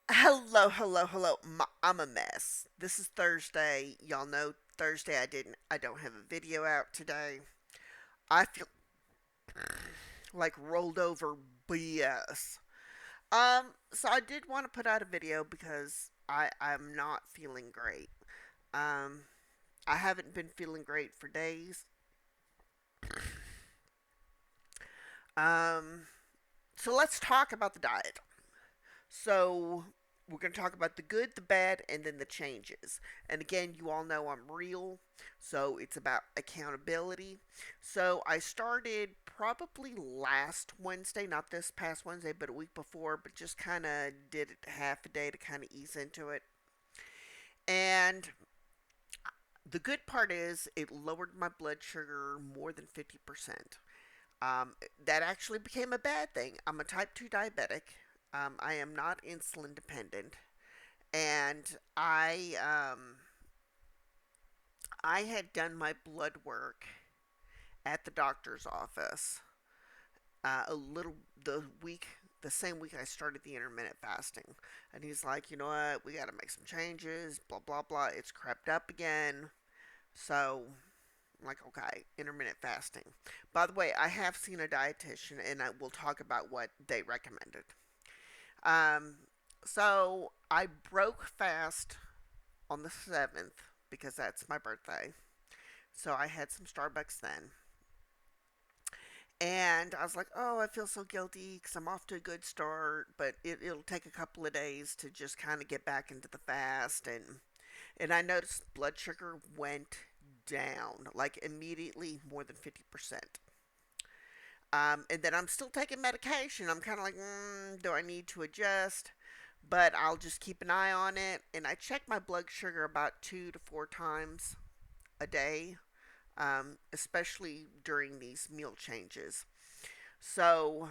Hello, hello, hello. I'm a mess. This is Thursday. Y'all know Thursday I don't have a video out today. I feel like rolled over BS. So I did want to put out a video because I'm not feeling great. Um, I haven't been feeling great for days. Um, so let's talk about the diet. So we're going to talk about the good, the bad, and then the changes. And again, you all know I'm real, so it's about accountability. So I started probably last Wednesday, not this past Wednesday, but a week before, but just kind of did it half a day to kind of ease into it. And the good part is it lowered my blood sugar more than 50%. That actually became a bad thing. I'm a type 2 diabetic. I am not insulin dependent. And I had done my blood work at the doctor's office a little the same week I started the intermittent fasting, and he's like, you know what, we got to make some changes, blah blah blah. It's crept up again, so I'm like, okay, intermittent fasting. By the way, I have seen a dietitian, and I will talk about what they recommended. Um, so I broke fast on the 7th because that's my birthday. So I had some Starbucks then. And I was like, oh, I feel so guilty because I'm off to a good start, but it'll take a couple of days to just kind of get back into the fast. And I noticed blood sugar went down, like immediately more than 50%. And then I'm still taking medication. I'm kind of like, do I need to adjust? But I'll just keep an eye on it. And I check my blood sugar about 2 to 4 times a day, especially during these meal changes. So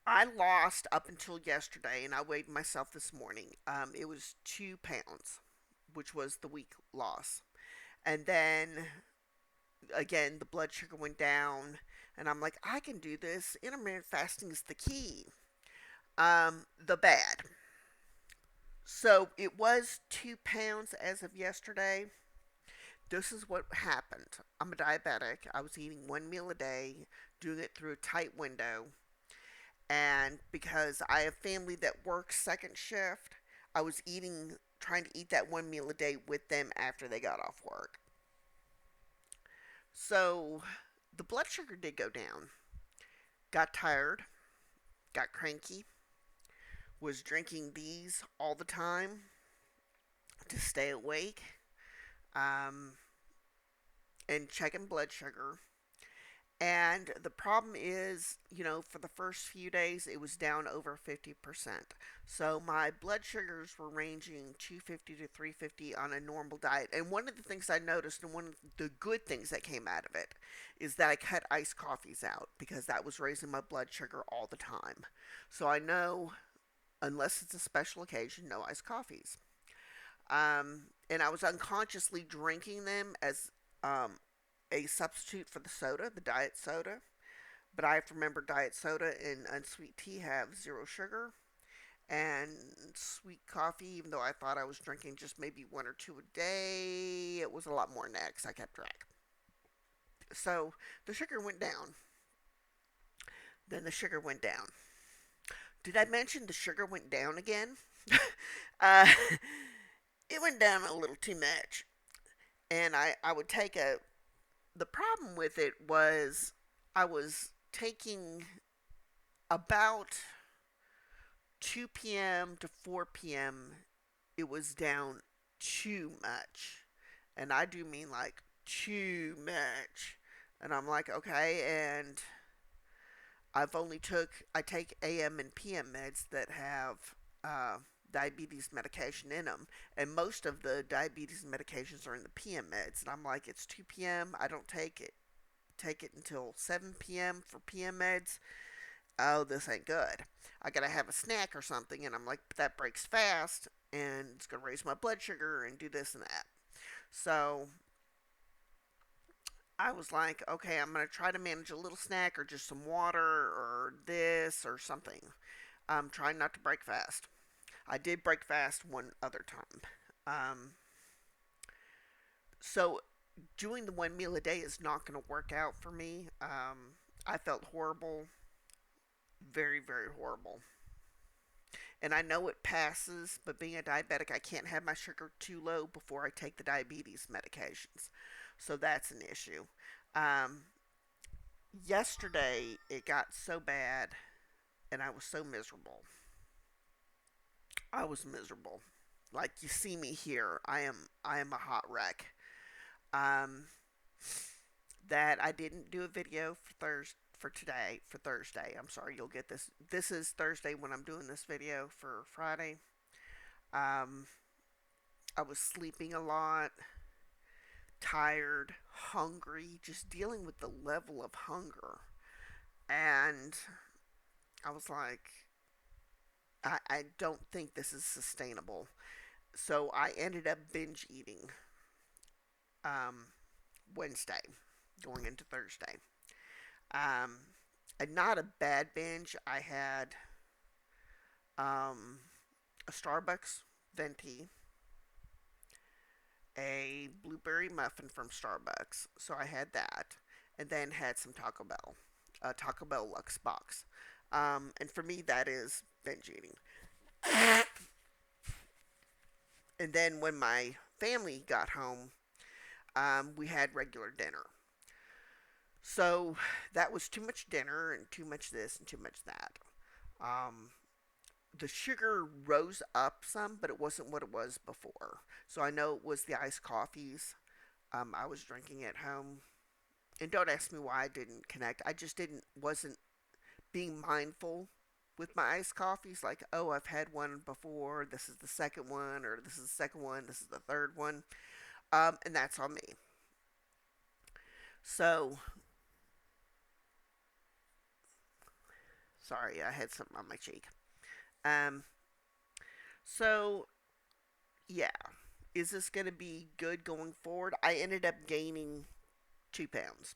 I lost up until yesterday, and I weighed myself this morning. It was 2 pounds, which was the week loss. And then again, the blood sugar went down, and I'm like, I can do this. Intermittent fasting is the key. The bad. So it was 2 pounds as of yesterday. This is what happened. I'm a diabetic. I was eating one meal a day, doing it through a tight window. And because I have family that works second shift, I was trying to eat that one meal a day with them after they got off work. So the blood sugar did go down. Got tired, got cranky, was drinking these all the time to stay awake, um, and checking blood sugar. And the problem is, for the first few days, it was down over 50%. So my blood sugars were ranging 250 to 350 on a normal diet. And one of the things I noticed, and one of the good things that came out of it, is that I cut iced coffees out because that was raising my blood sugar all the time. So I know, unless it's a special occasion, no iced coffees. And I was unconsciously drinking them as um, a substitute for the soda, the diet soda. But I have to remember diet soda and unsweet tea have zero sugar. And sweet coffee, even though I thought I was drinking just maybe one or two a day, it was a lot more than that because I kept track. So the sugar went down. Then the sugar went down. Did I mention the sugar went down again? uh, it went down a little too much. And I would take a. The problem with it was I was taking about 2 p.m. to 4 p.m., it was down too much. And I do mean like too much. And I'm like, okay, and I take AM and PM meds that have uh, diabetes medication in them, and most of the diabetes medications are in the PM meds. And I'm like, it's 2 p.m. I don't take it until 7 p.m. for PM meds. Oh, this ain't good. I gotta have a snack or something, and I'm like, but that breaks fast, and it's gonna raise my blood sugar and do this and that. So I was like, okay, I'm gonna try to manage a little snack or just some water or this or something. I'm trying not to break fast. I did break fast one other time. Um, so doing the one meal a day is not going to work out for me. I felt horrible, very, very horrible. And I know it passes, but being a diabetic, I can't have my sugar too low before I take the diabetes medications. So that's an issue. Um, Yesterday, it got so bad, and I was so miserable. I was miserable. Like you see me here, I am a hot wreck. Um, that I didn't do a video for Thursday. I'm sorry, you'll get this. This is Thursday when I'm doing this video for Friday. Um, I was sleeping a lot, tired, hungry, just dealing with the level of hunger. And I was like, I don't think this is sustainable. So I ended up binge eating um, Wednesday, going into Thursday. Um, and not a bad binge. I had um, a Starbucks venti, a blueberry muffin from Starbucks. So I had that, and then had some Taco Bell, Taco Bell Lux box. And for me, that is binge eating. And then when my family got home, we had regular dinner. So that was too much dinner and too much this and too much that. Um, the sugar rose up some, but it wasn't what it was before. So I know it was the iced coffees I was drinking at home. And don't ask me why I didn't connect. I just wasn't being mindful with my iced coffees. Like, oh, I've had one before. This is the second one, or this is the second one. This is the third one. And that's on me. So, sorry, I had something on my cheek. Um, so yeah, is this going to be good going forward? I ended up gaining 2 pounds.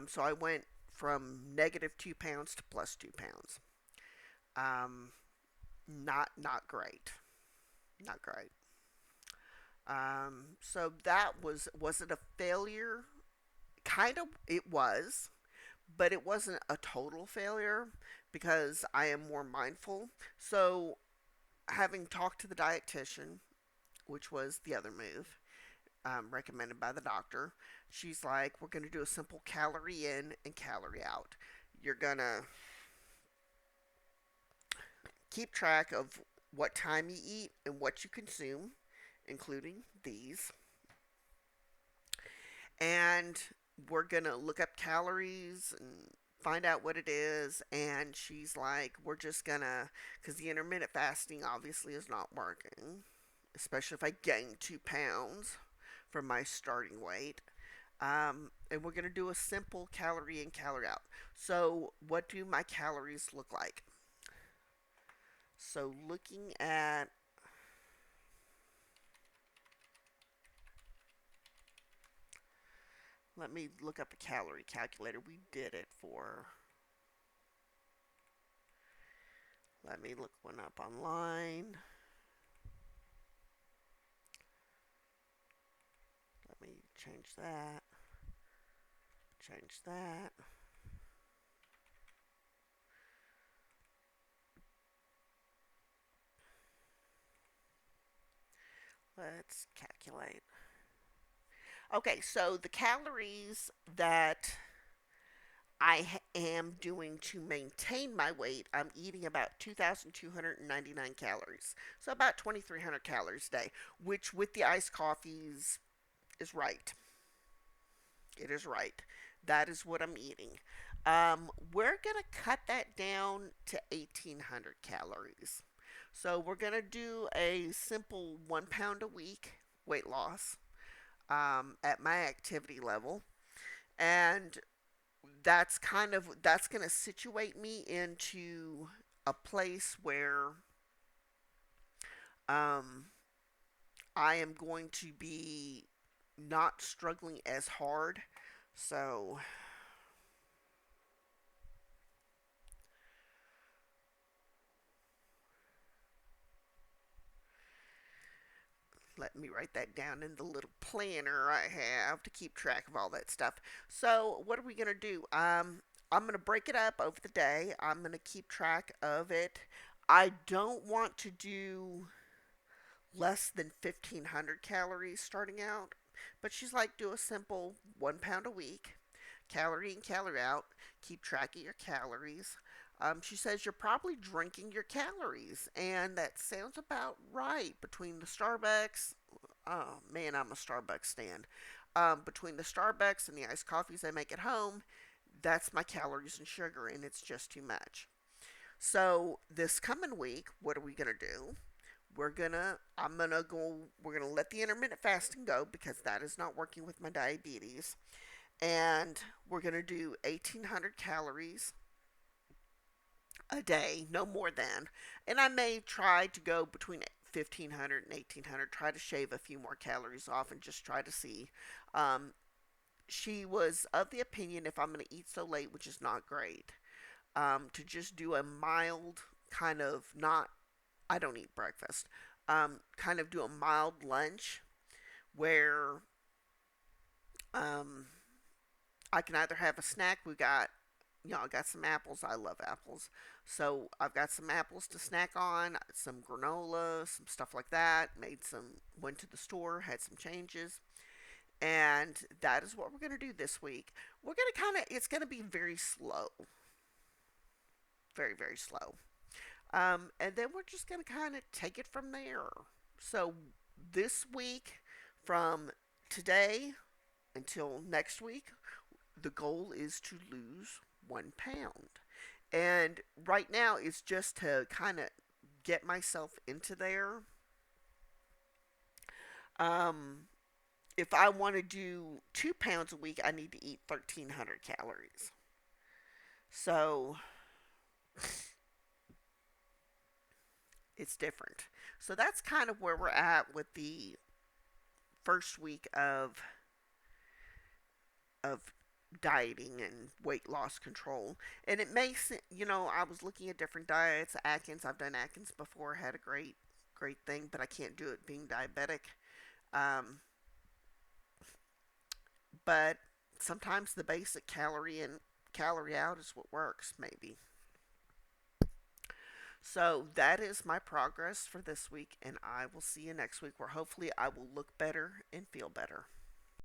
So I went from -2 pounds to +2 pounds. Um, not great, not great. So that was it a failure? Kind of, it was, but it wasn't a total failure because I am more mindful. So having talked to the dietitian, which was the other move, recommended by the doctor. She's like, we're going to do a simple calorie in and calorie out. You're going to keep track of what time you eat and what you consume, including these. And we're going to look up calories and find out what it is. And she's like, we're just going to, because the intermittent fasting obviously is not working, especially if I gain 2 pounds from my starting weight. And we're going to do a simple calorie in, calorie out. So, what do my calories look like? So, looking at, let me look up a calorie calculator. We did it for, let me look one up online. Let me change that. Change that. Let's calculate. Okay, so the calories that I am doing to maintain my weight, I'm eating about 2,299 calories. So about 2,300 calories a day, which with the iced coffees is right. It is right. That is what I'm eating. We're going to cut that down to 1,800 calories. So we're going to do a simple 1 pound a week weight loss at my activity level. And that's going to situate me into a place where um, I am going to be not struggling as hard. So Let me write that down in the little planner I have to keep track of all that stuff. So, what are we going to do? I'm going to break it up over the day. I'm going to keep track of it. I don't want to do less than 1,500 calories starting out. But she's like, do a simple 1 pound a week, calorie in, calorie out, keep track of your calories. She says you're probably drinking your calories, and that sounds about right between the Starbucks. Oh man, I'm a Starbucks stand. Between the Starbucks and the iced coffees I make at home, that's my calories and sugar, and it's just too much. So this coming week, what are we gonna do? I'm gonna go, we're gonna let the intermittent fasting go because that is not working with my diabetes. And we're gonna do 1,800 calories a day, no more than. And I may try to go between 1,500 and 1,800, try to shave a few more calories off and just try to see. Um, she was of the opinion if I'm going to eat so late, which is not great, to just do a mild kind of not, I don't eat breakfast, kind of do a mild lunch where um, I can either have a snack. I got some apples. I love apples. So I've got some apples to snack on, some granola, some stuff like that. Went to the store, had some changes. And that is what we're going to do this week. We're going to it's going to be very slow. Very, very slow. And then we're just going to kind of take it from there. So this week, from today until next week, the goal is to lose 1 pound. And right now, it's just to kind of get myself into there. Um, if I want to do 2 pounds a week, I need to eat 1,300 calories. So it's different. So that's kind of where we're at with the first week of dieting and weight loss control. And it makes it, I was looking at different diets. Atkins, I've done Atkins before, had a great thing, but I can't do it being diabetic. Um, but sometimes the basic calorie in, calorie out is what works, maybe. So that is my progress for this week, and I will see you next week where hopefully I will look better and feel better.